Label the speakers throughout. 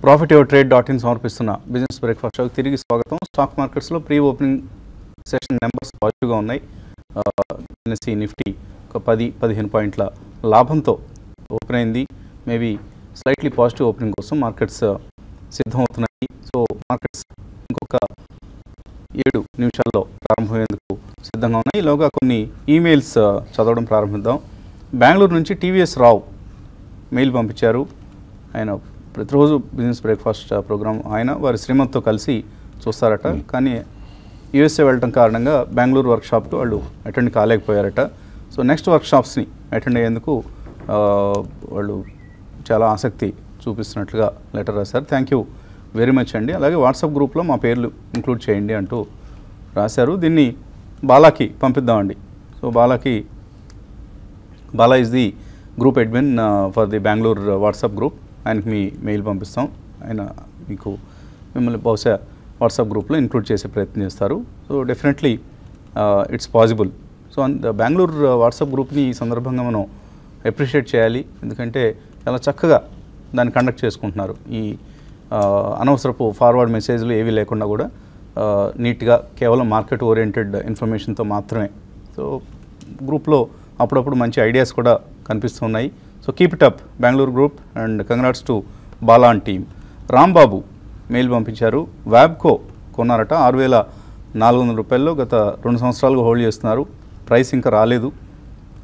Speaker 1: profityourtrade.in సమర్పిస్తున్న business breakfast షోకి తిరిగి స్వాగతం. స్టాక్ మార్కెట్స్లో ప్రీ ఓపెనింగ్ సెషన్ నెంబర్స్ పాజిటివ్గా ఉన్నాయి. ఎన్ఎస్సి నిఫ్టీ ఒక 10-15 పాయింట్ల లాభంతో ఓపెన్ అయింది. మేబీ స్లైట్లీ పాజిటివ్ ఓపెనింగ్ కోసం మార్కెట్స్ సిద్ధమవుతున్నాయి. సో మార్కెట్స్ ఇంకొక 7 నిమిషాల్లో ప్రారంభమయ్యేందుకు సిద్ధంగా ఉన్నాయి. ఈలోగా కొన్ని ఈమెయిల్స్ చదవడం ప్రారంభిద్దాం. బెంగళూరు నుంచి టీవీఎస్ రావు మెయిల్ పంపించారు. ఆయన ప్రతిరోజు బిజినెస్ బ్రేక్ఫాస్ట్ ప్రోగ్రామ్ ఆయన వారి శ్రీమంత్తో కలిసి చూస్తారట. కానీ యూఎస్ఏ వెళ్ళడం కారణంగా బెంగళూరు వర్క్షాప్కి వాళ్ళు అటెండ్ కాలేకపోయారట. సో నెక్స్ట్ వర్క్షాప్స్ని అటెండ్ అయ్యేందుకు వాళ్ళు చాలా ఆసక్తి చూపిస్తున్నట్లుగా లెటర్ రాశారు. థ్యాంక్ యూ వెరీ మచ్ అండి. అలాగే వాట్సాప్ గ్రూప్లో మా పేర్లు ఇంక్లూడ్ చేయండి అంటూ రాశారు. దీన్ని బాలాకి పంపిద్దామండి. So Bala is the group admin for the Bengaluru WhatsApp group. ఆయనకి మీ మెయిల్ పంపిస్తాం. ఆయన మిమ్మల్ని బహుశా వాట్సాప్ గ్రూప్లో ఇంక్లూడ్ చేసే ప్రయత్నం చేస్తారు. So definitely it's possible. So Bengaluru WhatsApp గ్రూప్ని ఈ సందర్భంగా మనం అప్రిషియేట్ చేయాలి. ఎందుకంటే చాలా చక్కగా దాన్ని కండక్ట్ చేసుకుంటున్నారు. ఈ అనవసరపు ఫార్వర్డ్ మెసేజ్లు ఏవీ లేకుండా కూడా నీట్గా కేవలం మార్కెట్ ఓరియంటెడ్ ఇన్ఫర్మేషన్తో మాత్రమే. సో గ్రూప్లో అప్పుడప్పుడు మంచి ఐడియాస్ కూడా కనిపిస్తున్నాయి. So keep it up Bengaluru group and congrats to Bala and team. Rambabu mail పంపించారు. వ్యాబ్కో కొన్నారట 6,400 రూపాయల్లో. గత 2 సంవత్సరాలుగా హోల్డ్ చేస్తున్నారు. ప్రైస్ ఇంకా రాలేదు.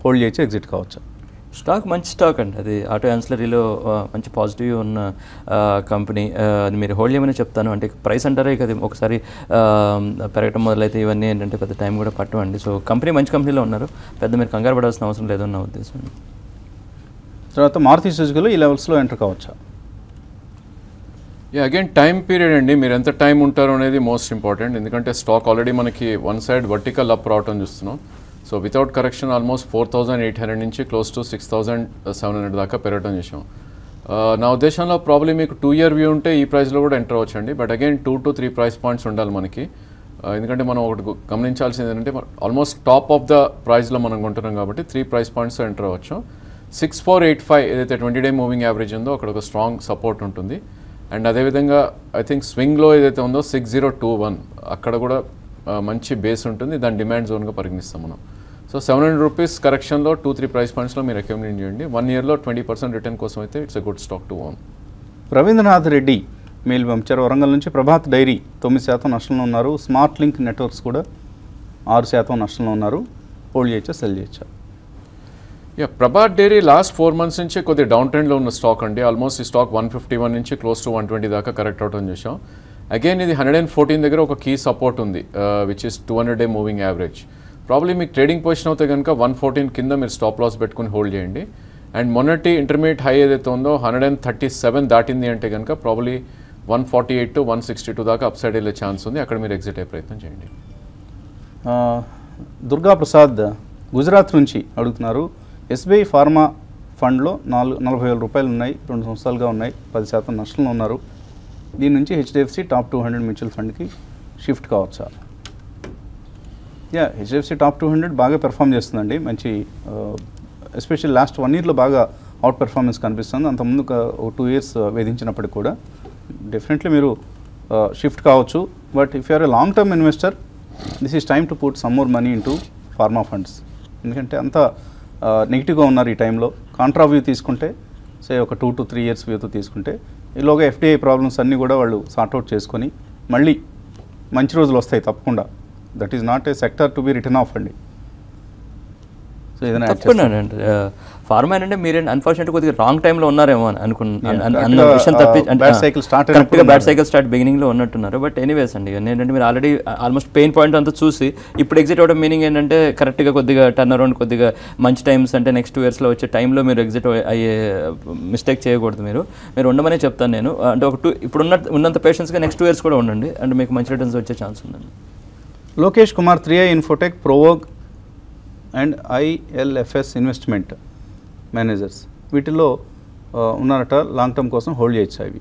Speaker 1: హోల్డ్ చేసి ఎగ్జిట్ కావచ్చు.
Speaker 2: స్టాక్ మంచి స్టాక్ అండి. అది ఆటో యాన్సిలరీలో మంచి పాజిటివ్ ఉన్న కంపెనీ. అది మీరు హోల్డ్ చేయమని చెప్తాను. అంటే ప్రైస్ అంటారే కదా, ఒకసారి పెరగటం మొదలైతే ఇవన్నీ ఏంటంటే పెద్ద టైం కూడా పట్టమండి. సో కంపెనీ మంచి కంపెనీలో ఉన్నారు. పెద్ద మీరు కంగారు పడాల్సిన అవసరం లేదని నా ఉద్దేశం.
Speaker 1: తర్వాత మారుతి సుజుకిలో ఈ లెవెల్స్లో ఎంటర్ కావచ్చా?
Speaker 3: అగైన్ టైం పీరియడ్ అండి. మీరు ఎంత టైం ఉంటారో అనేది మోస్ట్ ఇంపార్టెంట్. ఎందుకంటే స్టాక్ ఆల్రెడీ మనకి వన్ సైడ్ వర్టికల్ అప్ రావటం చూస్తున్నాం. సో వితౌట్ కరెక్షన్ ఆల్మోస్ట్ 4,800 నుంచి క్లోజ్ టు 6,700 దాకా పెరగడం చేసాం. నా ఉద్దేశంలో ప్రాబ్లీ మీకు 2 year వ్యూ ఉంటే ఈ ప్రైస్లో కూడా ఎంటర్ అవ్వచ్చండి. But again 2 to 3 price points ఉండాలి మనకి. ఎందుకంటే మనం ఒకటి గమనించాల్సింది ఏంటంటే ఆల్మోస్ట్ టాప్ ఆఫ్ ద ప్రైస్లో మనం కొంటున్నాం కాబట్టి 3 ప్రైస్ పాయింట్స్ ఎంటర్ అవ్వచ్చు. 6,485 ఏదైతే 20-day మూవింగ్ యావరేజ్ ఉందో అక్కడ ఒక స్ట్రాంగ్ సపోర్ట్ ఉంటుంది. అండ్ అదేవిధంగా ఐ థింక్ స్వింగ్లో ఏదైతే ఉందో 6,021 అక్కడ కూడా మంచి బేస్ ఉంటుంది. దాని డిమాండ్ జోన్గా పరిగణిస్తాం మనం. సో 700 రూపీస్ కరెక్షన్లో 2-3 ప్రైస్ పాయింట్స్లో మీరు రికమెండ్ చేయండి. 1 yearలో 20% రిటర్న్ కోసం అయితే it's a good stock to own.
Speaker 1: Ravindranath Reddy mail పంపించారు. వరంగల్ నుంచి ప్రభాత్ డైరీ 9% నష్టంలో ఉన్నారు. స్మార్ట్ లింక్ నెట్వర్క్స్ కూడా 6% నష్టంలో ఉన్నారు. హోల్డ్ చేయొచ్చా, సెల్ చేయొచ్చా?
Speaker 3: ప్రభాత్ డైరీ లాస్ట్ 4 months నుంచి కొద్దిగా డౌన్ ట్రెండ్లో ఉన్న స్టాక్ అండి. ఆల్మోస్ట్ ఈ స్టాక్ 151 నుంచి క్లోజ్ టు 120 దాకా కరెక్ట్ అవటం చేసాం. అగైన్ ఇది 114 దగ్గర ఒక కీ సపోర్ట్ ఉంది which is 200-day moving average. Probably మీకు ట్రేడింగ్ పొజిషన్ అవుతే కనుక 114 కింద మీరు స్టాప్ లాస్ పెట్టుకుని హోల్డ్ చేయండి. అండ్ మొన్నటి ఇంటర్మీడియట్ హై ఏదైతే ఉందో 137 దాటింది అంటే కనుక ప్రాబ్లీ 148 to 162 దాకా అప్ సైడ్ వెళ్ళే ఛాన్స్ ఉంది. అక్కడ మీరు ఎగ్జిట్ అయ్యే ప్రయత్నం చేయండి.
Speaker 1: దుర్గా ప్రసాద్ గుజరాత్ నుంచి అడుగుతున్నారు. ఎస్బీఐ ఫార్మా ఫండ్లో 40,000 రూపాయలు ఉన్నాయి. 2 సంవత్సరాలుగా ఉన్నాయి. 10% నష్టంలో ఉన్నారు. దీని నుంచి హెచ్డిఎఫ్సి టాప్ 200 మ్యూచువల్ ఫండ్కి షిఫ్ట్ కావచ్చా? హెచ్డిఎఫ్సి టాప్ 200 బాగా పెర్ఫామ్ చేస్తుందండి. మంచి ఎస్పెషల్లీ లాస్ట్ 1 yearలో బాగా అవుట్ పెర్ఫార్మెన్స్ కనిపిస్తుంది. అంతకుముందు ఒక 2 years వేధించినప్పటికి కూడా డెఫినెట్లీ మీరు షిఫ్ట్ కావచ్చు. But if you're a long term investor this is time to put some more money into pharma funds. ఎందుకంటే అంత నెగిటివ్గా ఉన్నారు ఈ టైంలో. కాంట్రా వ్యూ తీసుకుంటే ఒక 2 to 3 years వ్యూతో తీసుకుంటే ఈలోగా ఎఫ్డిఐ ప్రాబ్లమ్స్ అన్నీ కూడా వాళ్ళు సార్ట్అవుట్ చేసుకొని మళ్ళీ మంచి రోజులు వస్తాయి తప్పకుండా. That is not a sector to be return of అండి. సో ఏదైనా
Speaker 2: తప్పకుండానండి. ఫార్మా ఏంటంటే మీరు అన్ఫార్చునేట్ కొద్దిగా రాంగ్ టైంలో ఉన్నారేమో అనుకున్న విషయం తప్పి బ్యాడ్ సైకిల్ స్టార్ట్ బిగినింగ్లో ఉన్నట్టున్నారు. బట్ ఎనీవేస్ అండి ఏంటంటే మీరు ఆల్రెడీ ఆల్మోస్ట్ పెయిన్ పాయింట్ అంతా చూసి ఇప్పుడు ఎగ్జిట్ అవ్వడం మీనింగ్ ఏంటంటే కరెక్ట్గా కొద్దిగా టర్న్ అరౌండ్ కొద్దిగా మంచి టైమ్స్ అంటే నెక్స్ట్ 2 yearsలో వచ్చే టైంలో మీరు ఎగ్జిట్ అయ్యే మిస్టేక్ చేయకూడదు. మీరు ఉండమనే చెప్తాను నేను. అంటే ఇప్పుడు ఉన్నంత పేషెన్స్గా నెక్స్ట్ 2 years కూడా ఉండండి. అంటే మీకు మంచి రిటర్న్స్ వచ్చే ఛాన్స్ ఉందండి.
Speaker 1: Lokesh Kumar 3i Infotech, Provogue and ILFS investment managers వీటిల్లో ఉన్నారట. లాంగ్ టర్మ్ కోసం హోల్డ్ చేయొచ్చు అవి.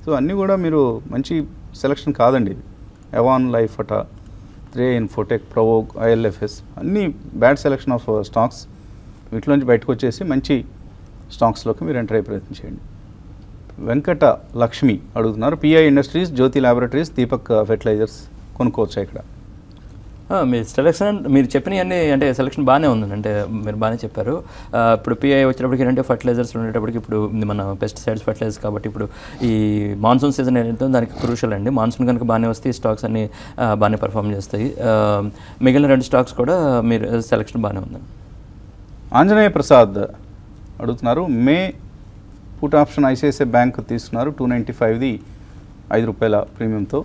Speaker 1: సో అన్నీ కూడా మీరు మంచి సెలక్షన్ కాదండి ఇది. ఎవాన్ లైఫ్ అట, 3i ఇన్ఫోటెక్, ప్రోవోగ్, ILFS అన్నీ బ్యాడ్ సెలక్షన్ ఆఫ్ స్టాక్స్. వీటిలోంచి బయటకు వచ్చేసి మంచి స్టాక్స్లోకి మీరు ఎంటర్ అయ్యే ప్రయత్నం చేయండి. వెంకట లక్ష్మి అడుగుతున్నారు, పిఐ ఇండస్ట్రీస్, జ్యోతి ల్యాబొరేటరీస్, దీపక్ ఫెర్టిలైజర్స్ కొనుక్కోవచ్చా ఇక్కడ?
Speaker 2: మీ సెలక్షన్ మీరు చెప్పినవన్నీ అంటే సెలక్షన్ బాగానే ఉందండి, అంటే మీరు బాగానే చెప్పారు. ఇప్పుడు పిఐ వచ్చేటప్పటికి ఏంటంటే ఫర్టిలైజర్స్ ఉండేటప్పటికి ఇప్పుడు మన పెస్టిసైడ్స్ ఫర్టిలైజర్స్ కాబట్టి ఇప్పుడు ఈ మాన్సూన్ సీజన్ ఏంటంటే దానికి క్రూషల్ అండి. మాన్సూన్ కనుక బాగానే వస్తే ఈ స్టాక్స్ అన్ని బాగానే పర్ఫామ్ చేస్తాయి. మిగిలిన 2 స్టాక్స్ కూడా మీరు సెలక్షన్ బాగానే ఉందండి.
Speaker 1: ఆంజనేయ ప్రసాద్ అడుగుతున్నారు, May put option ICICI bank తీసుకున్నారు 295ది ₹5 ప్రీమియంతో,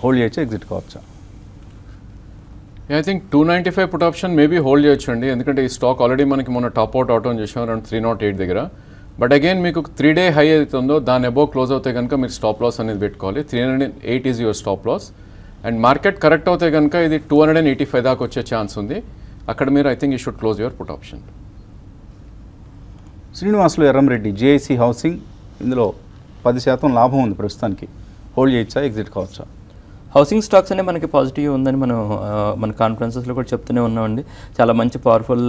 Speaker 1: హోల్డ్ చేయొచ్చా, ఎగ్జిట్ కావచ్చా?
Speaker 3: I think 295 put option maybe hold చేయొచ్చు అండి, ఎందుకంటే ఈ స్టాక్ ఆల్రెడీ మనకి మొన్న టాప్ అవుట్ అవటం చేసాం అరౌండ్ 308 దగ్గర. బట్ అగైన్ మీకు 3-డే హై అవుతుందో దాని అబోవ్ క్లోజ్ అవుతే కనుక మీరు స్టాప్ లాస్ అనేది పెట్టుకోవాలి. 308 is your stop loss. And market correct అవుతే కనుక ఇది 285 దాకా వచ్చే ఛాన్స్ ఉంది. అక్కడ మీరు I think you should close your put option.
Speaker 1: Srinivasulu Erramreddy, GIC housing, ఇందులో 10% లాభం ఉంది ప్రస్తుతానికి, హోల్డ్ చేయొచ్చా, ఎగ్జిట్ కావచ్చా?
Speaker 2: హౌసింగ్ స్టాక్స్ అనే మనకి పాజిటివ్ ఉందని మనం మన కాన్ఫరెన్సెస్లో కూడా చెప్తూనే ఉన్నామండి. చాలా మంచి పవర్ఫుల్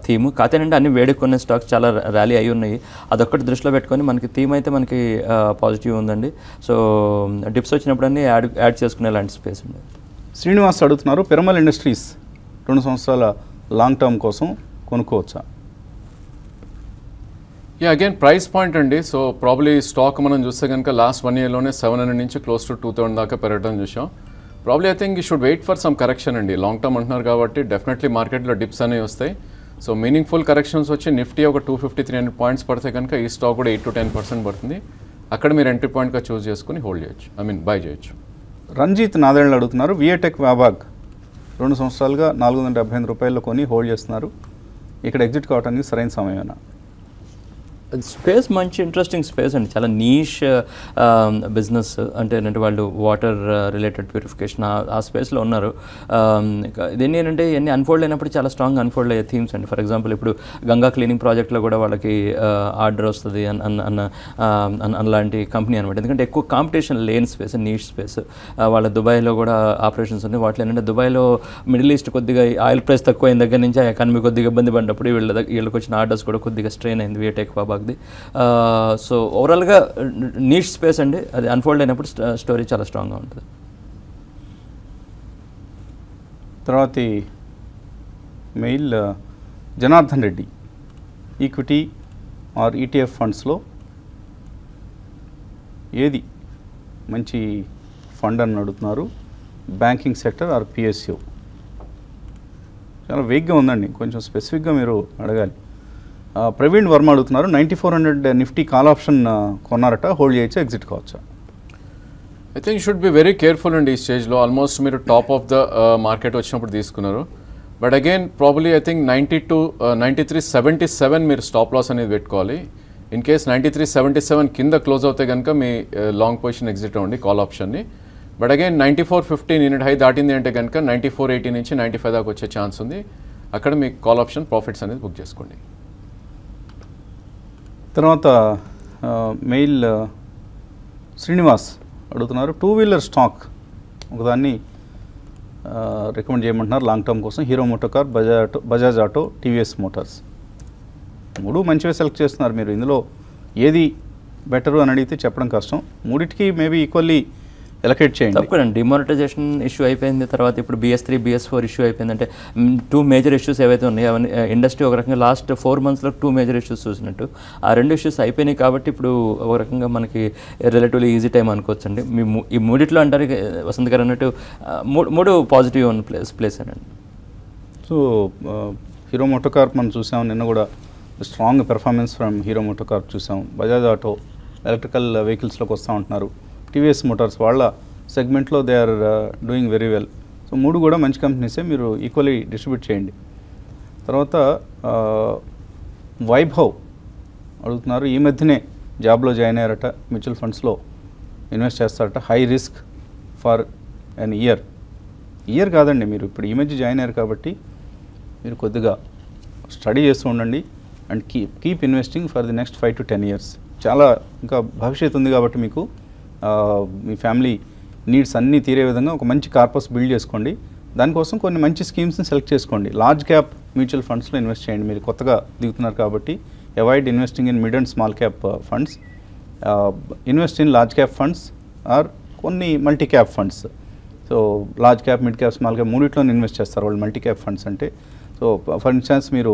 Speaker 2: థీమ్. కాకపోతే అన్ని వేడుకునే స్టాక్స్ చాలా ర్యాలీ అయి ఉన్నాయి. అదొక్కటి దృష్టిలో పెట్టుకొని మనకి థీమ్ అయితే మనకి పాజిటివ్ ఉందండి. సో డిప్స్ వచ్చినప్పుడు అన్నీ యాడ్ చేసుకునే లాంటి స్పేస్ అండి.
Speaker 1: శ్రీనివాస్ అడుగుతున్నారు, పిరమల్ ఇండస్ట్రీస్ 2 సంవత్సరాల లాంగ్ టర్మ్ కోసం కొనుక్కోవచ్చా?
Speaker 3: అగైన్ ప్రైస్ పాయింట్ అండి. సో ప్రాబ్లీ స్టాక్ మనం చూస్తే కనుక లాస్ట్ 1 yearలోనే 700 నుంచి క్లోజ్ టు 2000 దాకా పెరగడం చూసాం. Probably I think you should wait for some correction అండి. లాంగ్ టర్మ్ అంటున్నారు కాబట్టి డెఫినెట్లీ మార్కెట్లో డిప్స్ అనేవి వస్తాయి. సో మీనింగ్ఫుల్ కరెక్షన్స్ వచ్చి నిఫ్టీ ఒక 250-300 పాయింట్స్ పడితే కనుక ఈ స్టాక్ కూడా 8-10% పడుతుంది. అక్కడ మీరు ఎంట్రీ పాయింట్గా చూస్ చేసుకుని హోల్డ్ చేయొచ్చు, బై చేయొచ్చు.
Speaker 1: రంజిత్ నాదేళ్ళు అడుగుతున్నారు, విఏటెక్ వ్యాబాగ్ 2 సంవత్సరాలుగా ₹475 కొని హోల్డ్ చేస్తున్నారు, ఇక్కడ ఎగ్జిట్ కావడానికి సరైన సమయమేనా?
Speaker 2: స్పేస్ మంచి ఇంట్రెస్టింగ్ స్పేస్ అండి, చాలా నీష్ బిజినెస్. అంటే వాళ్ళు వాటర్ రిలేటెడ్ ప్యూరిఫికేషన్ ఆ స్పేస్లో ఉన్నారు. దీన్ని ఏంటంటే ఇవన్నీ అన్ఫోల్డ్ అయినప్పుడు చాలా స్ట్రాంగ్ అన్ఫోల్డ్ అయ్యే థీమ్స్ అండి. ఫర్ ఎగ్జాంపుల్ ఇప్పుడు గంగా క్లీనింగ్ ప్రాజెక్ట్లో కూడా వాళ్ళకి ఆర్డర్ వస్తుంది అలాంటి కంపెనీ అనమాట. ఎందుకంటే ఎక్కువ కాంపిటీషన్ లేని స్పేస్, నీష్ స్పేస్. వాళ్ళ దుబాయ్లో కూడా ఆపరేషన్స్ ఉన్నాయి. వాటిలో ఏంటంటే దుబాయ్లో మిడిల్ ఈస్ట్ కొద్దిగా ఆయిల్ ప్రైస్ తక్కువ అయిన దగ్గర నుంచి ఆ ఎకానమీ కొద్దిగా ఇబ్బంది పడినప్పుడు వీళ్ళకి వచ్చిన ఆర్డర్స్ కూడా కొద్దిగా స్ట్రెయిన్ అయింది విఏటెక్ వ్యాబాగ్. సో ఓవరాల్గా నీష్ స్పేస్ అండి, అది అన్ఫోల్డ్ అయినప్పుడు స్టోరీ చాలా స్ట్రాంగ్గా ఉంటుంది.
Speaker 1: తర్వాత mail Janardhan Reddy, equity are ETF ఫండ్స్లో ఏది మంచి ఫండ్ అని అడుగుతున్నారు, బ్యాంకింగ్ సెక్టర్ ఆర్ పిఎస్యూ? చాలా వేగ్గా ఉందండి, కొంచెం స్పెసిఫిక్గా మీరు అడగాలి. ప్రవీణ్ వర్మ అడుగుతున్నారు, 9400 నిఫ్టీ కాల్ ఆప్షన్ కొన్నారట, హోల్డ్ చేయొచ్చా, ఎగ్జిట్ కావచ్చా?
Speaker 3: I think should be very careful అండి ఈ స్టేజ్లో. ఆల్మోస్ట్ మీరు టాప్ ఆఫ్ ద మార్కెట్ వచ్చినప్పుడు తీసుకున్నారు. But again probably I think 9377 మీరు స్టాప్ లాస్ అనేది పెట్టుకోవాలి. ఇన్ కేస్ 9377 కింద క్లోజ్ అవుతే కనుక మీ లాంగ్ పొజిషన్ ఎగ్జిట్ అవ్వండి కాల్ ఆప్షన్ని. బట్ అగైన్ 9450 యూనిట్ హై దాటింది అంటే కనుక 9480 నుంచి 95 దాకా వచ్చే ఛాన్స్ ఉంది. అక్కడ మీ కాల్ ఆప్షన్ ప్రాఫిట్స్ అనేది బుక్ చేసుకోండి.
Speaker 1: తర్వాత మెయిల్ శ్రీనివాస్ అడుగుతున్నారు, 2-వీలర్ స్టాక్ ఒకదాన్ని రికమెండ్ చేయమంటున్నారు లాంగ్ టర్మ్ కోసం, Hero MotoCorp, Bajaj Auto, TVS Motors. 3 మంచిగా సెలెక్ట్ చేస్తున్నారు మీరు. ఇందులో ఏది బెటరు అని అడిగితే చెప్పడం కష్టం. 3టికి మేబీ ఈక్వల్లీ ఎలకేట్ చేయండి.
Speaker 2: తప్పకుండా డిమానిటైజేషన్ ఇష్యూ అయిపోయింది, తర్వాత ఇప్పుడు BS3 BS4 ఇష్యూ అయిపోయింది. అంటే 2 మేజర్ ఇష్యూస్ ఏవైతే ఉన్నాయో అవన్నీ ఇండస్ట్రీ ఒక రకంగా లాస్ట్ 4 monthsలో 2 మేజర్ ఇష్యూస్ చూసినట్టు ఆ 2 ఇష్యూస్ అయిపోయినాయి. కాబట్టి ఇప్పుడు ఒక రకంగా మనకి రిలేటివ్లీ ఈజీ టైం అనుకోవచ్చు అండి. ఈ 3టిలో అంటారు వసంత్ గారు అన్నట్టు 3 పాజిటివ్ ఉన్న ప్లేస్ అనండి.
Speaker 1: సో హీరో మోటోకార్ మనం చూసాం, నిన్న కూడా strong performance from hero MotoCorp చూసాం. బజాజ్ ఆటో ఎలక్ట్రికల్ వెహికల్స్లోకి వస్తూ ఉంటున్నారు. టీవీఎస్ మోటార్స్ వాళ్ళ సెగ్మెంట్లో they are doing very well. So 3 కూడా మంచి కంపెనీసే, మీరు ఈక్వల్లీ డిస్ట్రిబ్యూట్ చేయండి. తర్వాత వైభవ్ అడుగుతున్నారు, ఈ మధ్యనే జాబ్లో జాయిన్ అయ్యారట, మ్యూచువల్ ఫండ్స్లో ఇన్వెస్ట్ చేస్తారట, high risk for an year కాదండి, మీరు ఇప్పుడు ఈ మధ్య జాయిన్ అయ్యారు కాబట్టి మీరు కొద్దిగా స్టడీ చేస్తూ ఉండండి and keep investing for the next 5 to 10 years. చాలా ఇంకా భవిష్యత్తు ఉంది కాబట్టి మీకు మీ ఫ్యామిలీ నీడ్స్ అన్నీ తీరే విధంగా ఒక మంచి కార్పస్ బిల్డ్ చేసుకోండి. దానికోసం కొన్ని మంచి స్కీమ్స్ని సెలెక్ట్ చేసుకోండి. లార్జ్ క్యాప్ మ్యూచువల్ ఫండ్స్లో ఇన్వెస్ట్ చేయండి. మీరు కొత్తగా దిగుతున్నారు కాబట్టి avoid investing in mid and small cap funds. Invest in large cap funds or కొన్ని multi cap funds. So large cap, mid cap, small cap మూడిట్లో ఇన్వెస్ట్ చేస్తారు వాళ్ళు మల్టీ క్యాప్ ఫండ్స్ అంటే. సో ఫర్ ఇన్స్టాన్స్ మీరు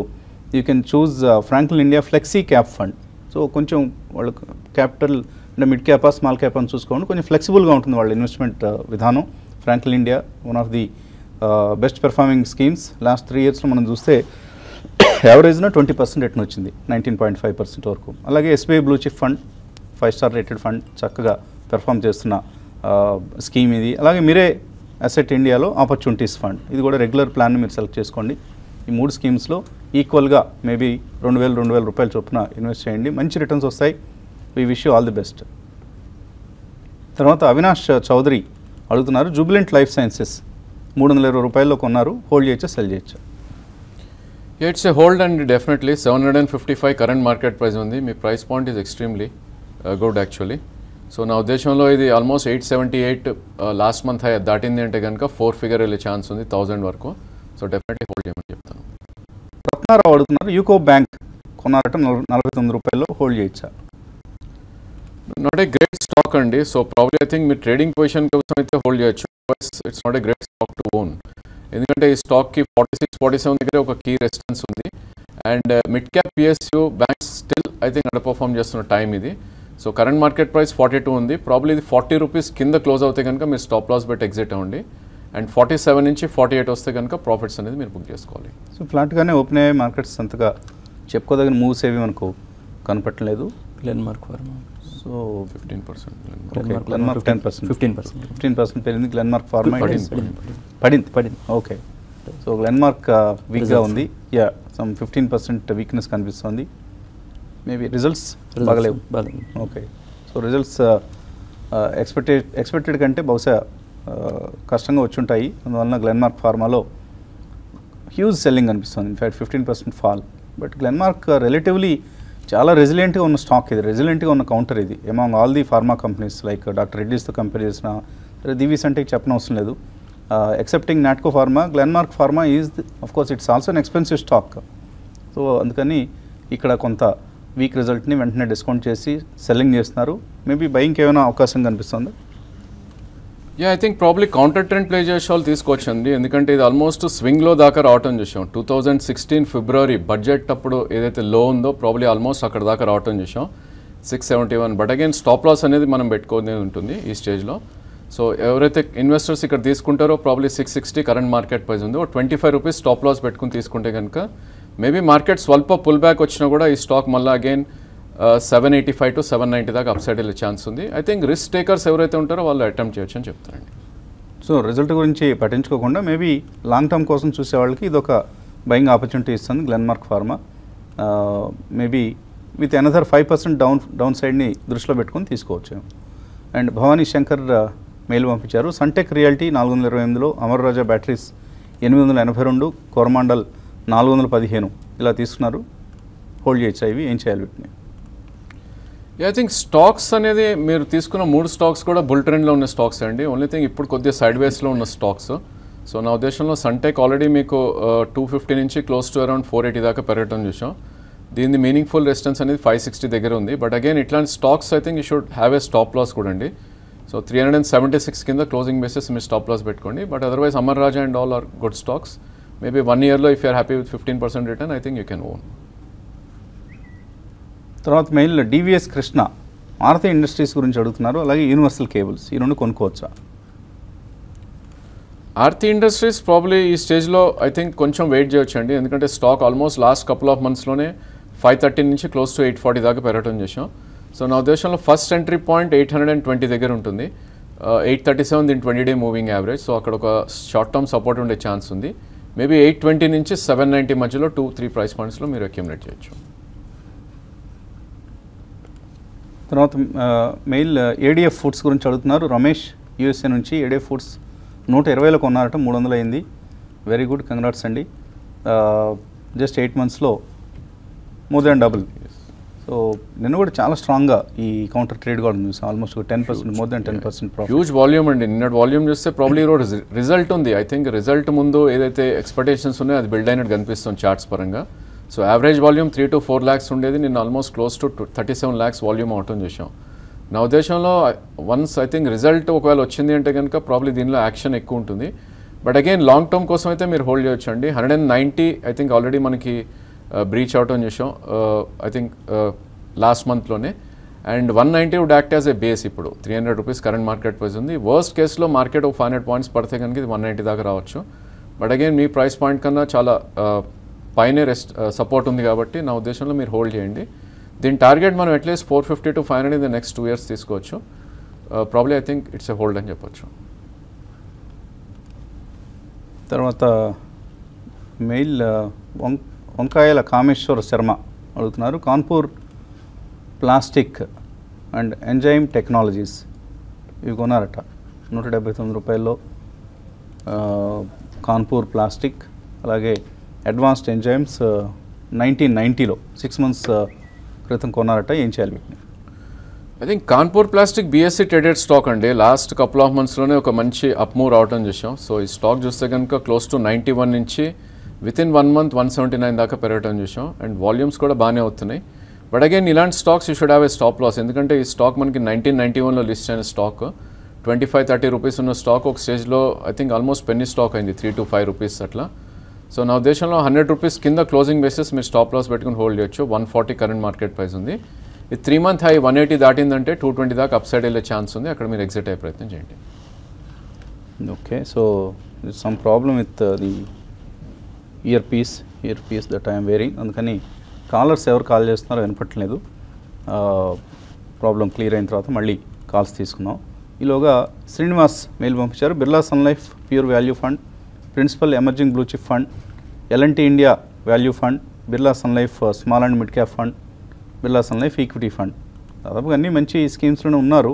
Speaker 1: you can choose Franklin India flexi cap fund. So కొంచెం వాళ్ళు capital అంటే mid క్యాపా small cap అని చూసుకోండి, కొంచెం ఫ్లెక్సిబుల్గా ఉంటుంది వాళ్ళ ఇన్వెస్ట్మెంట్ విధానం. Franklin India one of the best performing schemes. Last 3 yearsలో మనం చూస్తే యావరేజ్న 20% రిటర్న్ వచ్చింది, 19.5% వరకు. అలాగే SBI blue chip fund 5 star rated fund, చక్కగా పెర్ఫామ్ చేస్తున్న స్కీమ్ ఇది. అలాగే మీరే అసెట్ ఇండియాలో ఆపర్చునిటీస్ ఫండ్, ఇది కూడా రెగ్యులర్ ప్లాన్ మీరు సెలెక్ట్ చేసుకోండి. ఈ 3 స్కీమ్స్లో ఈక్వల్గా మేబీ 2,000 రూపాయలు చొప్పున ఇన్వెస్ట్ చేయండి, మంచి రిటర్న్స్ వస్తాయి. We wish you all the best. తర్వాత అవినాష్ చౌదరి అడుగుతున్నారు, జూబిలెంట్ లైఫ్ సైన్సెస్ 320 రూపాయల్లో కొన్నారు, హోల్డ్ చేయొచ్చా సెల్ చేయొచ్చా?
Speaker 3: It's a hold and definitely 755 current market price ఉంది. మీ price point is extremely good actually. So నా ఉద్దేశంలో ఇది ఆల్మోస్ట్ 878 లాస్ట్ మంత్ హై దాటింది అంటే కనుక 4 figure వెళ్ళే ఛాన్స్ ఉంది 1000 వరకు. సో డెఫినెట్లీ హోల్డ్ చేయమని చెప్తాను.
Speaker 1: రత్నారావు అడుగుతున్నారు, యూకో బ్యాంక్ కొన్నారట 49 రూపాయల్లో, హోల్డ్ చేయొచ్చా?
Speaker 3: నాట్ ఏ గ్రేట్ స్టాక్ అండి. సో ప్రాబ్లీ ఐ థింక్ మీరు ట్రేడింగ్ పొజిషన్ కోసం అయితే హోల్డ్ చేయొచ్చు. It's not a great stock to own, ఎందుకంటే ఈ స్టాక్కి 46-47 దగ్గర ఒక కీ రెసిస్టెన్స్ ఉంది. And mid cap PSU banks still I think under perform చేస్తున్న టైం ఇది. సో కరెంట్ మార్కెట్ ప్రైస్ 42 ఉంది, ప్రాబ్లీ ఇది 40 రూపీస్ కింద క్లోజ్ అవుతే కనుక మీరు స్టాప్ లాస్ పెట్టి ఎగ్జిట్ అవ్వండి. అండ్ 47 నుంచి 48 వస్తే కనుక ప్రాఫిట్స్ అనేది మీరు బుక్ చేసుకోవాలి. సో
Speaker 1: ఫ్లాట్గానే ఓపెన్ అయ్యే మార్కెట్స్ అంతగా చెప్పుకోదగిన మూవ్స్ ఏవి మనకు కనపట్టలేదు.
Speaker 2: గ్లెన్మార్క్ ఫార్మా
Speaker 1: సో
Speaker 3: 15%,
Speaker 1: గ్లెన్మార్క్ 10%, 15% పెరిగింది. గ్లెన్మార్క్ ఫార్మా పడింది. ఓకే, సో గ్లెన్మార్క్ వీక్గా ఉంది. యా, సమ్ 15% వీక్నెస్ కనిపిస్తుంది. మేబీ రిజల్ట్స్ బాగలేవు. ఓకే, సో రిజల్ట్స్ ఎక్స్పెక్టెడ్ కంటే బహుశా కష్టంగా వచ్చి ఉంటాయి. అందువలన గ్లెన్మార్క్ ఫార్మాలో హ్యూజ్ సెల్లింగ్ అనిపిస్తుంది. In fact 15% fall. But Glenmark relatively చాలా రెసిలియంట్గా ఉన్న స్టాక్ ఇది, రెసిలియంట్గా ఉన్న కౌంటర్ ఇది among all the pharma companies. Like doctor రెడ్డీస్తో కంపేర్ చేసిన దివీస్ అంటే చెప్పనవసరం లేదు. Excepting Natco pharma, Glenmark pharma is of course it's also an expensive stock. So అందుకని ఇక్కడ కొంత వీక్ రిజల్ట్ని వెంటనే డిస్కౌంట్ చేసి సెల్లింగ్ చేస్తున్నారు. మేబీ బయింగ్కి ఏమైనా అవకాశం కనిపిస్తుంది?
Speaker 3: I think probably counter trend play చేసే వాళ్ళు తీసుకోవచ్చండి, ఎందుకంటే ఇది ఆల్మోస్ట్ స్వింగ్లో దాకా రావటం చూసాం. 2016 ఫిబ్రవరి బడ్జెట్ అప్పుడు ఏదైతే లో ఉందో ప్రాబ్లీ ఆల్మోస్ట్ అక్కడ దాకా రావటం చూసాం 671. బట్ అగైన్ స్టాప్ లాస్ అనేది మనం పెట్టుకోనే ఉంటుంది ఈ స్టేజ్లో. సో ఎవరైతే ఇన్వెస్టర్స్ ఇక్కడ తీసుకుంటారో ప్రాబ్లీ 660 కరెంట్ మార్కెట్ ప్రైస్ ఉంది, 25 రూపీస్ స్టాప్ లాస్ పెట్టుకుని తీసుకుంటే కనుక మేబీ మార్కెట్ స్వల్ప పుల్ బ్యాక్ వచ్చినా కూడా ఈ స్టాక్ మళ్ళీ అగైన్ 785 to 790 దాకా అప్ సైడ్ వెళ్ళే ఛాన్స్ ఉంది. ఐ థింక్ రిస్క్ టేకర్స్ ఎవరైతే ఉంటారో వాళ్ళు అటెంప్ట్ చేయొచ్చు అని చెప్తారండి.
Speaker 1: సో రిజల్ట్ గురించి పట్టించుకోకుండా మేబీ లాంగ్ టర్మ్ కోసం చూసే వాళ్ళకి ఇది ఒక బయింగ్ ఆపర్చునిటీ ఇస్తుంది Glenmark pharma. Maybe with another 5% down సైడ్ని దృష్టిలో పెట్టుకొని తీసుకోవచ్చు. అండ్ భవానీ శంకర్ మెయిల్ పంపించారు, సన్టెక్ రియాలిటీ 428లో, అమర్ రాజా బ్యాటరీస్ 882, కోరమాండల్ 415 ఇలా తీసుకున్నారు, హోల్డ్ చేయొచ్చా? ఇవి ఏం చేయాలి వీటిని?
Speaker 3: ఐ థింక్ స్టాక్స్ అనేది మీరు తీసుకున్న 3 స్టాక్స్ కూడా బుల్ ట్రెండ్లో ఉన్న స్టాక్స్ అండి. ఓన్లీ థింగ్ ఇప్పుడు కొద్దిగా సైడ్ వేస్లో ఉన్న స్టాక్స్. సో నా ఉద్దేశంలో సన్టెక్ ఆల్రెడీ మీకు 250 నుంచి క్లోజ్ టు అరౌండ్ 480 దాకా పెరగటం చూసాం. దీని మీనింగ్ఫుల్ రెసిస్టెన్స్ అనేది 560 దగ్గర ఉంది. బట్ అగైన్ ఇట్లాంటి stocks I think you should have a stop loss కూడా అండి. సో 376 కింద క్లోజింగ్ బేసిస్ మీరు స్టాప్ లాస్ పెట్టుకోండి. But otherwise Amara Raja and all are good stocks. Maybe 1 yearలో if you're happy with 15% return I think you can own.
Speaker 1: తర్వాత mail DVS Krishna Maruti industries గురించి అడుగుతున్నారు, అలాగే యూనివర్సల్ కేబుల్స్ ఈ రెండు కొనుక్కోవచ్చా?
Speaker 3: ఆర్తి ఇండస్ట్రీస్ ప్రాబ్లీ ఈ స్టేజ్లో ఐ థింక్ కొంచెం వెయిట్ చేయొచ్చు అండి, ఎందుకంటే stock almost last couple of మంత్స్లోనే 530 నుంచి క్లోజ్ టు 840 దాకా పెరగటం చేసాం. సో నా ఉద్దేశంలో ఫస్ట్ ఎంట్రీ పాయింట్ 820 దగ్గర ఉంటుంది, 837 దీని 20-day మూవింగ్ యావరేజ్. సో అక్కడ ఒక షార్ట్ టర్మ్ సపోర్ట్ ఉండే ఛాన్స్ ఉంది. మేబీ 820 నుంచి 790 మధ్యలో 2-3 ప్రైస్ పాయింట్స్లో మీరు అక్యుములేట్ చేయొచ్చు.
Speaker 1: తర్వాత మెయిల్ ఏడిఎఫ్ ఫుడ్స్ గురించి అడుగుతున్నారు రమేష్ యూఎస్ఏ నుంచి. ఏడిఎఫ్ ఫుడ్స్ 120లో కొన్నారట, 300 అయింది. వెరీ గుడ్, కంగ్రాట్స్ అండి. జస్ట్ 8 monthsలో మోర్ దాన్ డబుల్. సో నిన్న కూడా చాలా స్ట్రాంగ్గా ఈ కౌంటర్ ట్రేడ్ కూడా చూసాం, almost 10%, more than 10% profit.
Speaker 3: Huge volume అండి. నిన్న వాల్యూమ్ చూస్తే ప్రాబ్లీ ఈరోజు రిజల్ట్ ఉంది. ఐ థింక్ రిజల్ట్ ముందు ఏదైతే ఎక్స్పెక్టేషన్స్ ఉన్నాయో అది బిల్డ్ అయినట్టు కనిపిస్తుంది చార్ట్స్ పరంగా. So average volume 3 to 4 lakhs ఉండేది, నిన్న almost close to 37 lakhs volume అవటం చూసాం. నా ఉద్దేశంలో వన్స్ ఐ థింక్ రిజల్ట్ ఒకవేళ వచ్చింది అంటే కనుక ప్రాబ్లీ దీనిలో యాక్షన్ ఎక్కువ ఉంటుంది. బట్ అగైన్ లాంగ్ టర్మ్ కోసం అయితే మీరు హోల్డ్ చేయొచ్చు అండి. 190 ఐ థింక్ ఆల్రెడీ మనకి బ్రీచ్ అవుట్ అని చూసాం ఐ థింక్ లాస్ట్ మంత్లోనే. And 190 would act as a base. ఇప్పుడు 300 రూపీస్ కరెంట్ మార్కెట్ ప్రైస్ ఉంది. వర్స్ట్ కేసులో మార్కెట్ ఒక 500 పాయింట్స్ పడితే కనుక ఇది 190 దాకా రావచ్చు. బట్ అగైన్ మీ ప్రైస్ పాయింట్ కన్నా చాలా పైనే సపోర్ట్ ఉంది కాబట్టి నా ఉద్దేశంలో మీరు హోల్డ్ చేయండి. దీని టార్గెట్ మనం at least 450 to 500 in the next 2 years తీసుకోవచ్చు. Probably I think it's a hold అని చెప్పొచ్చు.
Speaker 1: తర్వాత మెయిల్ వంకాయల కామేశ్వర శర్మ అడుగుతున్నారు, Kanpur plastic and enzyme technologies ఇవి కొన్నారట 179 రూపాయల్లో. కాన్పూర్ ప్లాస్టిక్ అలాగే అడ్వాన్స్డ్ ఎంజైమ్స్ 1990లో 6 months క్రితం కొన్నారట. ఏం చేయాలి వీటిని?
Speaker 3: I think Kanpur plastic BSE traded stock అండి. లాస్ట్ కపుల్ ఆఫ్ మంత్స్లోనే ఒక మంచి అప్ మూవ్ రావటం చూసాం. సో ఈ స్టాక్ చూస్తే కనుక క్లోజ్ టు 91 నుంచి వితిన్ 1 month 179 దాకా పెరగటం చూసాం. అండ్ వాల్యూమ్స్ కూడా బాగానే అవుతున్నాయి. బట్ అగైన్ ఇలాంటి stocks you should have a stop loss. ఎందుకంటే ఈ స్టాక్ మనకి 1991లో లిస్ట్ అయిన స్టాక్. 25-30 రూపీస్ ఉన్న స్టాక్ ఒక స్టేజ్లో I think almost penny stock అయింది 3 to 5 రూపీస్ అట్లా. సో నా ఉద్దేశంలో 100 రూపీస్ కింద క్లోజింగ్ బేసిస్ మీరు స్టాప్ లాస్ పెట్టుకుని హోల్డ్ చేయొచ్చు. 140 కరెంట్ మార్కెట్ ప్రైస్ ఉంది. ఈ 3 month హై 180 దాటిందంటే 220 దాకా అప్ సైడ్ వెళ్ళే ఛాన్స్ ఉంది. అక్కడ మీరు ఎగ్జిట్ అయ్యే ప్రయత్నం చేయండి.
Speaker 1: Okay, so some problem with the year peace that I'm wearing. అందుకని కాలర్స్ ఎవరు కాల్ చేస్తున్నారో వినపట్లేదు. ప్రాబ్లం క్లియర్ అయిన తర్వాత మళ్ళీ కాల్స్ తీసుకున్నాం. ఈలోగా శ్రీనివాస్ మెయిల్ పంపించారు, Birla sun life pure value fund, principal emerging blue chip fund, L&T India value fund, Birla sun life small and mid cap fund, Birla sun life equity fund. దాదాపుగా అన్నీ మంచి స్కీమ్స్లోనే ఉన్నారు.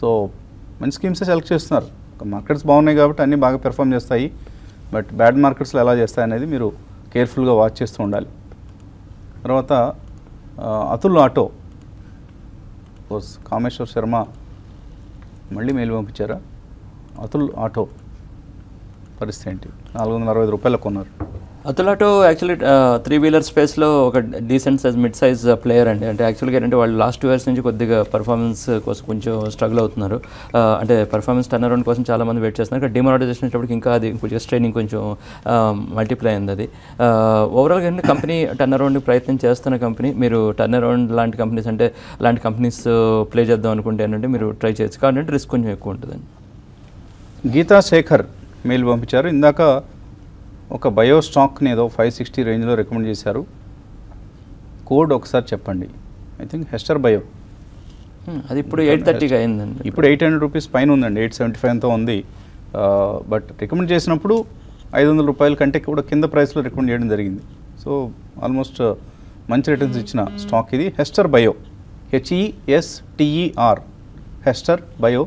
Speaker 1: సో మంచి స్కీమ్సే సెలెక్ట్ చేస్తున్నారు. మార్కెట్స్ బాగున్నాయి కాబట్టి అన్నీ బాగా పెర్ఫామ్ చేస్తాయి. బట్ బ్యాడ్ మార్కెట్స్లో ఎలా చేస్తాయి అనేది మీరు కేర్ఫుల్గా వాచ్ చేస్తూ ఉండాలి. తర్వాత అతుల్ ఆటో కామేశ్వర్ శర్మ మళ్ళీ మెయిల్ పంపించారా? అతుల్ ఆటో పరిస్థితి ఏంటి? 460 రూపాయలకు కొన్నారు.
Speaker 2: అతుల్ ఆటో యాక్చువల్లీ 3-wheeler స్పేస్లో ఒక decent size mid size player అండి. అంటే యాక్చువల్గా ఏంటంటే వాళ్ళు లాస్ట్ 2 years నుంచి కొద్దిగా పర్ఫార్మెన్స్ కోసం కొంచెం స్ట్రగుల్ అవుతున్నారు. అంటే పర్ఫార్మెన్స్ టర్న్ అరౌండ్ కోసం చాలామంది వెయిట్ చేస్తున్నారు. ఇక్కడ డిమానిటైజేషన్ వచ్చేటప్పటికి ఇంకా అది కొంచెం స్ట్రైనింగ్ కొంచెం మల్టిప్లై అయింది. అది ఓవరాల్గా ఏంటంటే కంపెనీ టర్న్ అరౌండ్ ప్రయత్నం చేస్తున్న కంపెనీ. మీరు టర్న్ అరౌండ్ లాంటి కంపెనీస్ అంటే అలాంటి కంపెనీస్ ప్లే చేద్దాం అనుకుంటే ఏంటంటే మీరు ట్రై చేయొచ్చు. కాబట్టి రిస్క్ కొంచెం ఎక్కువ ఉంటుందండి.
Speaker 1: గీతా శేఖర్ మెయిల్ పంపించారు, ఇందాక ఒక బయో స్టాక్ని ఏదో 560 రేంజ్లో రికమెండ్ చేశారు, కోడ్ ఒకసారి చెప్పండి. I think హెస్టర్ bio.
Speaker 2: అది ఇప్పుడు 830కి అయిందండి.
Speaker 1: ఇప్పుడు 800 రూపీస్ పైన ఉందండి, 875తో ఉంది. బట్ రికమెండ్ చేసినప్పుడు 500 రూపాయల కంటే కూడా కింద ప్రైస్లో రికమెండ్ చేయడం జరిగింది. సో ఆల్మోస్ట్ మంచి రిటర్న్స్ ఇచ్చిన స్టాక్ ఇది. హెస్టర్ బయో, HESTER, హెస్టర్ బయో.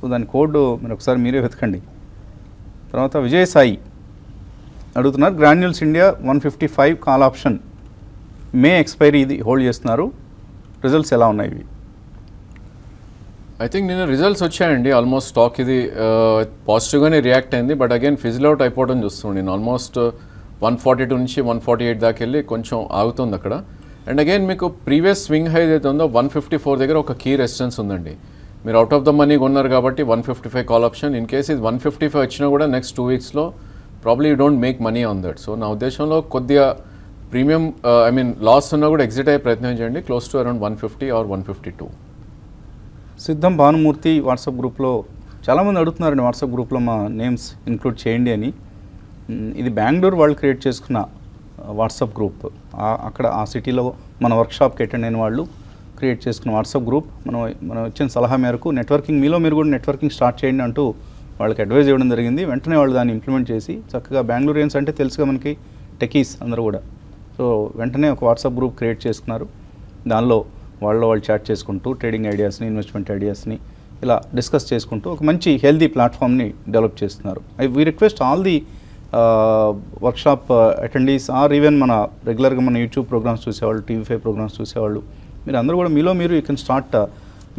Speaker 1: సో దాని కోడ్ మీరు ఒకసారి మీరే వెతకండి. తర్వాత విజయసాయి అడుగుతున్నారు, గ్రాన్యూల్స్ ఇండియా 155 కాల్ ఆప్షన్ మే ఎక్స్పైరీ ఇది హోల్డ్ చేస్తున్నారు, రిజల్ట్స్ ఎలా ఉన్నాయి ఇవి?
Speaker 3: ఐ థింక్ నిన్న రిజల్ట్స్ వచ్చాయండి. ఆల్మోస్ట్ స్టాక్ ఇది పాజిటివ్గానే రియాక్ట్ అయింది. బట్ అగైన్ ఫిజిల్ అవుట్ అయిపోవడం చూస్తున్నాను నేను. ఆల్మోస్ట్ 142 నుంచి 148 దాకా వెళ్ళి కొంచెం ఆగుతుంది అక్కడ. అండ్ అగైన్ మీకు ప్రీవియస్ స్వింగ్ హై ఏదైతే ఉందో 154 దగ్గర ఒక కీ రెసిస్టెన్స్ ఉందండి. మీరు అవుట్ ఆఫ్ ద మనీ కొన్నారు కాబట్టి 155 కాల్ ఆప్షన్. ఇన్ కేస్ ఇది 155 వచ్చినా కూడా నెక్స్ట్ 2 weeksలో probably you don't make money on that. So నా ఉద్దేశంలో కొద్దిగా ప్రీమియం లాస్ ఉన్నా కూడా ఎగ్జిట్ అయ్యే ప్రయత్నం చేయండి. Close to around 150 or 152.
Speaker 1: సిద్ధం భానుమూర్తి వాట్సాప్ గ్రూప్లో చాలామంది అడుగుతున్నారండి, వాట్సాప్ గ్రూప్లో మా నేమ్స్ ఇంక్లూడ్ చేయండి అని. ఇది బెంగళూరు వాళ్ళు క్రియేట్ చేసుకున్న వాట్సాప్ గ్రూప్. అక్కడ ఆ సిటీలో మన వర్క్షాప్కి అటెండ్ అయిన వాళ్ళు క్రియేట్ చేసుకున్న వాట్సాప్ గ్రూప్. మనం ఇచ్చిన సలహా మేరకు నెట్వర్కింగ్, మీలో మీరు కూడా నెట్వర్కింగ్ స్టార్ట్ చేయండి అంటూ వాళ్ళకి అడ్వైజ్ ఇవ్వడం జరిగింది. వెంటనే వాళ్ళు దాన్ని ఇంప్లిమెంట్ చేసి చక్కగా బెంగళూరియన్స్ అంటే తెలుసుగా మనకి టెకీస్ అందరూ కూడా. సో వెంటనే ఒక వాట్సాప్ గ్రూప్ క్రియేట్ చేసుకున్నారు. దానిలో వాళ్ళు చాట్ చేసుకుంటూ ట్రేడింగ్ ఐడియాస్ని, ఇన్వెస్ట్మెంట్ ఐడియాస్ని ఇలా డిస్కస్ చేసుకుంటూ ఒక మంచి హెల్దీ ప్లాట్ఫామ్ని డెవలప్ చేస్తున్నారు. We request all the workshop attendees or even మన రెగ్యులర్గా మన యూట్యూబ్ ప్రోగ్రామ్స్ చూసేవాళ్ళు, TV5 ప్రోగ్రామ్స్ చూసేవాళ్ళు, మీరు అందరూ కూడా మీలో మీరు you can start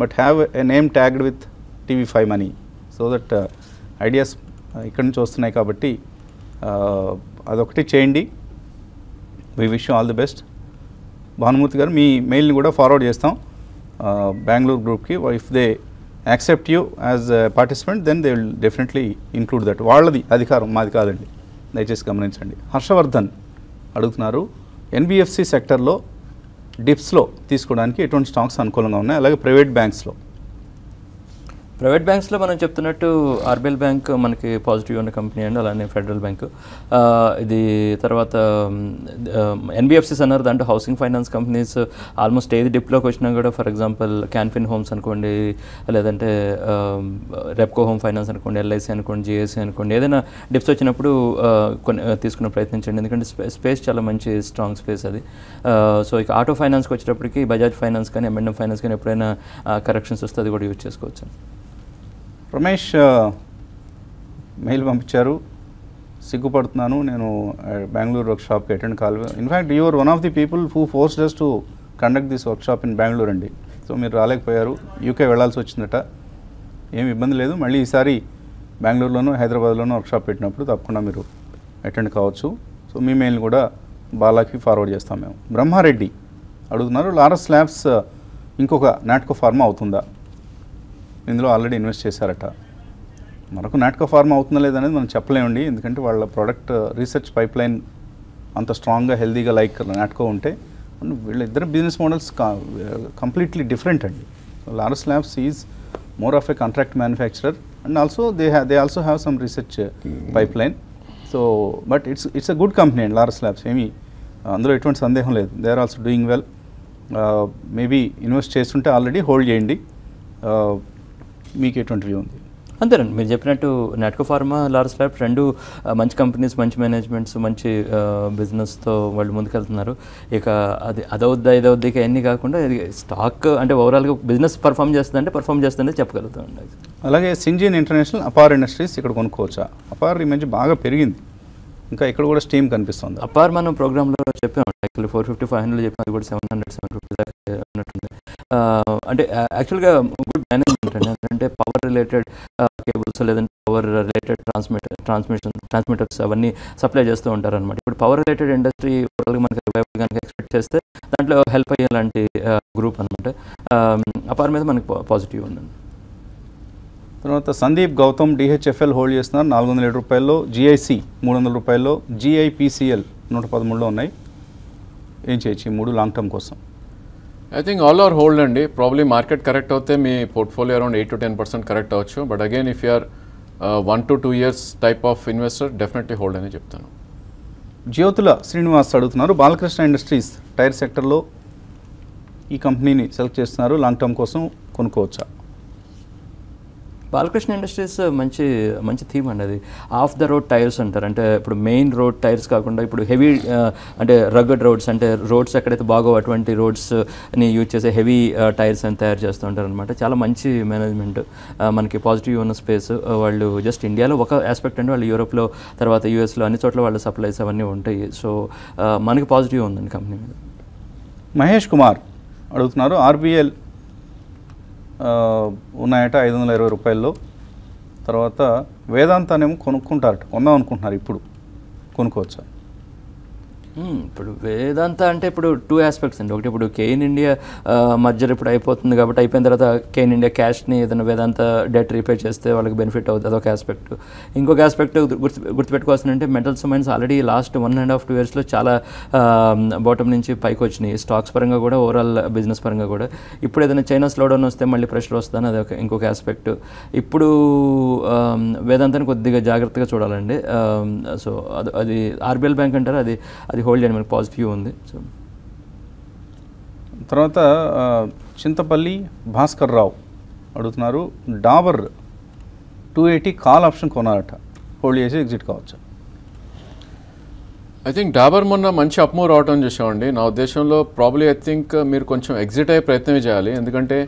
Speaker 1: but have a name tagged with TV5 money. So that ideas ఇక్కడి నుంచి వస్తున్నాయి కాబట్టి అదొకటి చేయండి. We wish you all the best. Bhanumurthy garu మీ మెయిల్ని కూడా ఫార్వర్డ్ చేస్తాం బెంగళూరు గ్రూప్కి. If they accept you as participant then they will definitely include that. వాళ్ళది అధికారం, మాది కాదండి, దయచేసి గమనించండి. హర్షవర్ధన్ అడుగుతున్నారు, ఎన్బిఎఫ్సి సెక్టర్లో డిప్స్లో తీసుకోవడానికి ఎటువంటి స్టాక్స్ అనుకూలంగా ఉన్నాయి, అలాగే ప్రైవేట్ బ్యాంక్స్లో?
Speaker 2: ప్రైవేట్ బ్యాంక్స్లో మనం చెప్తున్నట్టు ఆర్బిఎల్ బ్యాంక్ మనకి పాజిటివ్ ఉన్న కంపెనీ అండి, అలానే ఫెడరల్ బ్యాంకు. ఇది తర్వాత ఎన్బిఎఫ్సిస్ అన్నారు, దాంట్లో హౌసింగ్ ఫైనాన్స్ కంపెనీస్ ఆల్మోస్ట్ ఏది డిప్లోకి వచ్చినా కూడా, ఫర్ ఎగ్జాంపుల్ క్యాన్ఫిన్ హోమ్స్ అనుకోండి, లేదంటే రెప్కో హోమ్ ఫైనాన్స్ అనుకోండి, ఎల్ఐసి అనుకోండి, జిఎస్సి అనుకోండి, ఏదైనా డిప్స్ వచ్చినప్పుడు తీసుకునే ప్రయత్నించండి, ఎందుకంటే స్పేస్ చాలా మంచి స్ట్రాంగ్ స్పేస్ అది. సో ఇక ఆటో ఫైనాన్స్కి వచ్చేటప్పటికి బజాజ్ ఫైనాన్స్ కానీ ఎంఎండ్ఎం ఫైనాన్స్ కానీ ఎప్పుడైనా కరెక్షన్స్ వస్తే అది కూడా యూజ్ చేసుకోవచ్చు.
Speaker 1: రమేష్ మెయిల్ పంపించారు, సిగ్గుపడుతున్నాను, నేను బెంగళూరు వర్క్షాప్కి అటెండ్ కావాలి. In fact you are one of the people who forced us to conduct this workshop in Bengaluru అండి. సో మీరు రాలేకపోయారు, యూకే వెళ్ళాల్సి వచ్చిందట. ఏమి ఇబ్బంది లేదు, మళ్ళీ ఈసారి బెంగళూరులోనూ హైదరాబాద్లోనూ వర్క్షాప్ పెట్టినప్పుడు తప్పకుండా మీరు అటెండ్ కావచ్చు. సో మీ మెయిల్ని కూడా బాలాకి ఫార్వర్డ్ చేస్తాం మేము. బ్రహ్మారెడ్డి అడుగుతున్నారు, లారస్ ల్యాబ్స్ ఇంకొక నాట్కో ఫార్మా అవుతుందా? ఇందులో ఆల్రెడీ ఇన్వెస్ట్ చేశారట. మనకు నాట్కో ఫార్మా అవుతుందా లేదనేది మనం చెప్పలేమండి, ఎందుకంటే వాళ్ళ ప్రోడక్ట్ రీసెర్చ్ పైప్ లైన్ అంత స్ట్రాంగ్గా హెల్దీగా లైక్ నాట్కో ఉంటే, వీళ్ళిద్దరు బిజినెస్ మోడల్స్ కంప్లీట్లీ డిఫరెంట్ అండి. Laurus Labs is more of a contract manufacturer and also they also have some research pipeline. So but it's a good company అండి Laurus Labs, ఏమీ అందులో ఎటువంటి సందేహం లేదు. They are also doing well. Maybe invest చేస్తుంటే already hold చేయండి. మీకు ఎటువంటి వ్యూ ఉంది?
Speaker 2: అంతేనండి, మీరు చెప్పినట్టు నాట్కో ఫార్మా, లారస్ ల్యాబ్స్ రెండు మంచి కంపెనీస్, మంచి మేనేజ్మెంట్స్, మంచి బిజినెస్తో వాళ్ళు ముందుకెళ్తున్నారు. ఇక అదవుద్దా ఇదవుద్ది ఇక అన్నీ కాకుండా ఇది స్టాక్ అంటే ఓవరాల్గా బిజినెస్ పర్ఫామ్ చేస్తుందంటే చెప్పగలుగుతామండి.
Speaker 1: అలాగే సింజిన్ ఇంటర్నేషనల్ అపార్ ఇండస్ట్రీస్ ఇక్కడ కొనుక్కోవచ్చా? అపార్ ఈ మధ్య బాగా పెరిగింది, ఇంకా ఇక్కడ కూడా స్టీమ్ కనిపిస్తుంది.
Speaker 2: అపార్ మనం ప్రోగ్రాంలో చెప్పాము, యాక్చువల్లీ 450-500 చెప్పిన, అది కూడా 700-750 దాకా ఉన్నట్టుంది. అంటే యాక్చువల్గా గుడ్ మేనేజ్మెంట్ అండి, అంటే పవర్ రిలేటెడ్ కేబుల్స్ లేదంటే పవర్ రిలేటెడ్ ట్రాన్స్మిటర్స్ అవన్నీ సప్లై చేస్తూ ఉంటారు అనమాట. ఇప్పుడు పవర్ రిలేటెడ్ ఇండస్ట్రీ మనకి రివైవల్ కనుక ఎక్స్పెక్ట్ చేస్తే దాంట్లో హెల్ప్ అయ్యేలాంటి గ్రూప్ అనమాట. అపార్ మీద మనకి పాజిటివ్ ఉందండి.
Speaker 1: తర్వాత సందీప్ గౌతమ్ డిహెచ్ఎఫ్ఎల్ హోల్డ్ చేస్తున్నారు 407 రూపాయల్లో, జిఐసి 300 రూపాయల్లో, జిఐపిసిఎల్ 113లో ఉన్నాయి. ఏం చేయొచ్చు ఈ 3 లాంగ్ టర్మ్ కోసం?
Speaker 3: I think all are hold అండి. ప్రాబ్లీ మార్కెట్ కరెక్ట్ అవుతే మీ పోర్ట్ఫోలియో అరౌండ్ 8-10% కరెక్ట్ అవ్వచ్చు. But again if you're 1 to 2 years type of investor definitely hold అని చెప్తాను.
Speaker 1: జ్యోతుల శ్రీనివాస్ అడుగుతున్నారు, బాలకృష్ణ ఇండస్ట్రీస్ టైర్ సెక్టర్లో ఈ కంపెనీని సెలెక్ట్ చేస్తున్నారు, లాంగ్ టర్మ్ కోసం కొనుక్కోవచ్చా?
Speaker 2: బాలకృష్ణ ఇండస్ట్రీస్ మంచి థీమ్ అండి. అది ఆఫ్ ద రోడ్ టైర్స్ అంటారు. అంటే ఇప్పుడు మెయిన్ రోడ్ టైర్స్ కాకుండా ఇప్పుడు హెవీ అంటే రగ్గడ్ రోడ్స్, అంటే రోడ్స్ ఎక్కడైతే బాగో అటువంటి రోడ్స్ని యూజ్ చేసే హెవీ టైర్స్ అని తయారు చేస్తూ ఉంటారు అనమాట. చాలా మంచి మేనేజ్మెంట్, మనకి పాజిటివ్ ఉన్న స్పేస్. వాళ్ళు జస్ట్ ఇండియాలో ఒక ఆస్పెక్ట్ అంటే వాళ్ళు యూరోప్లో, తర్వాత యూఎస్లో అన్ని చోట్ల వాళ్ళ సప్లైస్ అవన్నీ ఉంటాయి. సో మనకి పాజిటివ్ ఉందండి కంపెనీ మీద.
Speaker 1: మహేష్ కుమార్ అడుగుతున్నారు, ఆర్బిఎల్ ఉన్నాయట 520 రూపాయల్లో, తర్వాత వేదాంతానేమో కొనుక్కుంటారట, కొందాం అనుకుంటున్నారు, ఇప్పుడు కొనుక్కోవచ్చా?
Speaker 2: ఇప్పుడు వేదాంత అంటే ఇప్పుడు 2 ఆస్పెక్ట్స్ అండి. ఒకటి ఇప్పుడు కేయిన్ ఇండియా మర్జర్ ఇప్పుడు అయిపోతుంది కాబట్టి, అయిపోయిన తర్వాత కేయిన్ ఇండియా క్యాష్ని ఏదైనా వేదాంత డెట్ రీపే చేస్తే వాళ్ళకి బెనిఫిట్ అవుతుంది, అదొక ఆస్పెక్ట్. ఇంకొక ఆస్పెక్ట్ గుర్తుపెట్టుకోవాల్సిందంటే మెటల్స్ మైన్స్ ఆల్రెడీ లాస్ట్ 1.5-2 yearsలో చాలా బాటమ్ నుంచి పైకి వచ్చినాయి, స్టాక్స్ పరంగా కూడా, ఓవరాల్ బిజినెస్ పరంగా కూడా. ఇప్పుడు ఏదైనా చైనా స్లోడౌన్ వస్తే మళ్ళీ ప్రెషర్ వస్తుందని అదొక ఇంకొక ఆస్పెక్ట్. ఇప్పుడు వేదాంతాన్ని కొద్దిగా జాగ్రత్తగా చూడాలండి. సో అది ఆర్బిఎల్ బ్యాంక్ అంటారు, అది హోల్డ్ చేయండి, మనకి పాజిటివ్ ఉంది. సో
Speaker 1: తర్వాత చింతపల్లి భాస్కర్ రావు అడుగుతున్నారు, డాబర్ 280 కాల్ ఆప్షన్ కొనారట, హోల్డ్ చేసి ఎగ్జిట్ కావచ్చు?
Speaker 3: ఐ థింక్ డాబర్ మొన్న మంచి అప్మూవ్ రావటం చూసామండి. నా ఉద్దేశంలో ప్రాబ్లీ ఐ థింక్ మీరు కొంచెం ఎగ్జిట్ అయ్యే ప్రయత్నం చేయాలి, ఎందుకంటే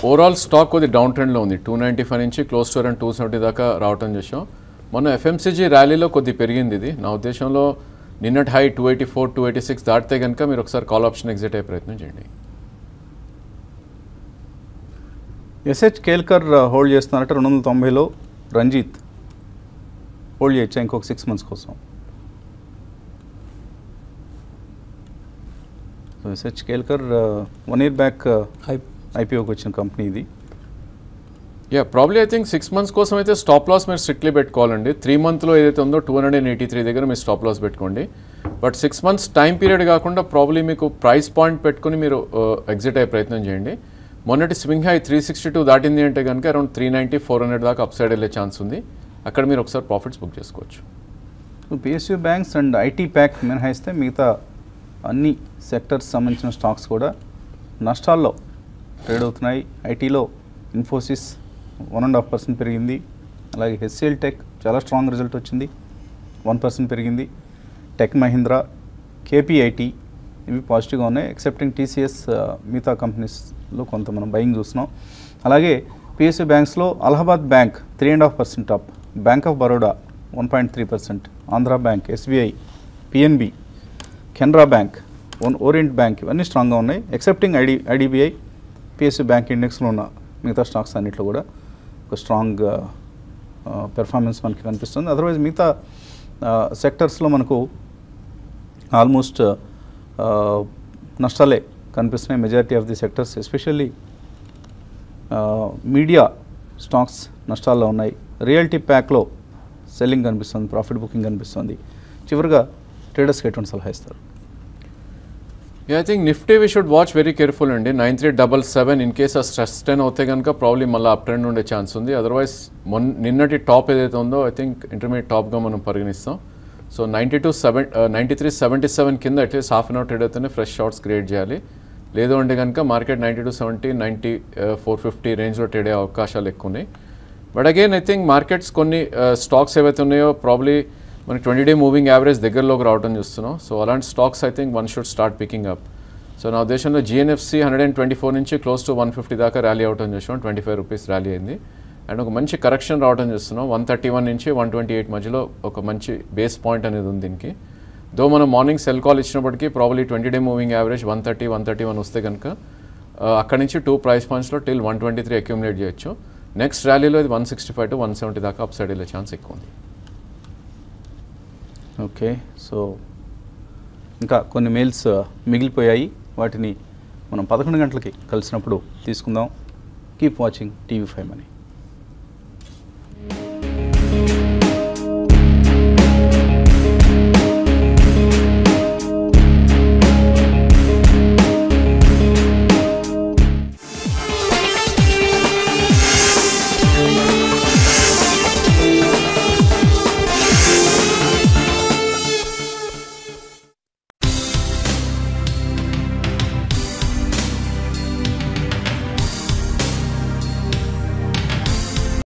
Speaker 3: ఓవరాల్ స్టాక్ కొద్ది డౌన్ ట్రెండ్లో ఉంది. 295 నుంచి క్లోజ్ టు అరౌండ్ 270 దాకా రావటం చూసాం. మొన్న ఎఫ్ఎంసీజీ ర్యాలీలో కొద్ది పెరిగింది ఇది. నా ఉద్దేశంలో నిన్నటి హై 284-286 దాటితే కనుక మీరు ఒకసారి కాల్ ఆప్షన్ ఎగ్జిట్ అయ్యే ప్రయత్నం చేయండి.
Speaker 1: ఎస్హెచ్ కేల్కర్ హోల్డ్ చేస్తున్నారట 290లో, రంజిత్ హోల్డ్ చేయొచ్చా ఇంకొక 6 months కోసం? So SH Kelkar 1 year back ఐపీఓకి వచ్చిన కంపెనీ ఇది.
Speaker 3: ప్రాబ్లీ ఐ థింక్ 6 months కోసం అయితే స్టాప్ లాస్ మీరు స్ట్రిక్ట్లీ పెట్టుకోవాలండి. 3 monthsలో ఏదైతే ఉందో 283 దగ్గర మీరు స్టాప్ లాస్ పెట్టుకోండి. బట్ 6 months టైం పీరియడ్ కాకుండా ప్రాబ్లీ మీకు ప్రైస్ పాయింట్ పెట్టుకుని మీరు ఎగ్జిట్ అయ్యే ప్రయత్నం చేయండి. మొన్నటి స్వింగ్ హై 362 దాటింది అంటే కనుక అరౌండ్ 390, 400 దాకా అప్ సైడ్ వెళ్ళే ఛాన్స్ ఉంది. అక్కడ మీరు ఒకసారి ప్రాఫిట్స్ బుక్ చేసుకోవచ్చు.
Speaker 1: PSU banks and IT pack మినహాయిస్తే మిగతా అన్ని సెక్టర్స్ సంబంధించిన స్టాక్స్ కూడా నష్టాల్లో ట్రేడ్ అవుతున్నాయి. ఐటీలో ఇన్ఫోసిస్ 1.5% పెరిగింది. అలాగే హెచ్సిఎల్ టెక్ చాలా స్ట్రాంగ్ రిజల్ట్ వచ్చింది, 1% పెరిగింది. టెక్ మహీంద్రా, కేపీఐటీ ఇవి పాజిటివ్గా ఉన్నాయి. ఎక్సెప్టింగ్ టీసీఎస్ మిగతా కంపెనీస్లో కొంత మనం బయింగ్ చూస్తున్నాం. అలాగే పిఎస్యూ బ్యాంక్స్లో Allahabad bank 3.5% up, bank of Baroda 1.3%, Andhra bank, SBI, PNB, Canara bank, Orient bank ఇవన్నీ స్ట్రాంగ్గా ఉన్నాయి. ఎక్సెప్టింగ్ ఐడిబిఐ, పిఎస్యూ బ్యాంక్ ఇండెక్స్లో ఉన్న మిగతా స్టాక్స్ అన్నింటిలో కూడా ఒక స్ట్రాంగ్ పెర్ఫార్మెన్స్ మనకి కనిపిస్తుంది. అదర్వైజ్ మిగతా సెక్టర్స్లో మనకు ఆల్మోస్ట్ నష్టాలే కనిపిస్తున్నాయి. Majority of the sectors, especially media stocks నష్టాల్లో ఉన్నాయి. రియల్టీ ప్యాక్లో సెల్లింగ్ కనిపిస్తుంది, ప్రాఫిట్ బుకింగ్ కనిపిస్తుంది. చివరిగా ట్రేడర్స్కి ఎటువంటి సలహా ఇస్తారు?
Speaker 3: I think Nifty we should watch very careful అండి. 9377 ఇన్ కేస్ ఆ సస్టైన్ అవుతే కనుక ప్రాబ్లీ మళ్ళీ అప్ ట్రెండ్ ఉండే ఛాన్స్ ఉంది. అదర్వైజ్ నిన్నటి టాప్ ఏదైతే ఉందో ఐ థింక్ ఇంటర్మీడియట్ టాప్గా మనం పరిగణిస్తాం. సో 9377 కింద at least half an hour trade అయితేనే ఫ్రెష్ షార్ట్స్ క్రియేట్ చేయాలి. లేదు అంటే కనుక మార్కెట్ 9270, 9450 రేంజ్లో ట్రేడ్ అయ్యే అవకాశాలు ఎక్కువ ఉన్నాయి. But again I think markets కొన్ని స్టాక్స్ ఏవైతే ఉన్నాయో ప్రాబ్లీ మనకి 20-day మూవింగ్ యావరేజ్ దగ్గరలోకి రావడం చూస్తున్నాం. సో అలాంటి stocks I think one should start picking up. So నా ఉద్దేశంలో జిఎన్ఎఫ్సి 124 నుంచి క్లోజ్ టు 150 దాకా ర్యాలీ అవడం చూస్తున్నాం. 25 రూపీస్ ర్యాలీ అయింది. అండ్ ఒక మంచి కరెక్షన్ రావడం చూస్తున్నాం. 131 నుంచి 128 మధ్యలో ఒక మంచి బేస్ పాయింట్ అనేది ఉంది దీనికి. దో మనం మార్నింగ్ సెల్ కాల్ ఇచ్చినప్పటికీ ప్రాబ్లీ 20-day మూవింగ్ యావరేజ్ 130, 131 వస్తే కనుక అక్కడ నుంచి 2 ప్రైస్ పాయింట్స్లో టిల్ 123 అక్యూములేట్ చేయొచ్చు. నెక్స్ట్ ర్యాలీలో ఇది 165 to 170 దాకా అప్ సైడ్ వెళ్ళే ఛాన్స్ ఎక్కువ ఉంది.
Speaker 1: ఓకే, సో ఇంకా కొన్ని మెయిల్స్ మిగిలిపోయాయి, వాటిని మనం 11 గంటలకి కలిసినప్పుడు తీసుకుందాం. Keep watching TV5 Money.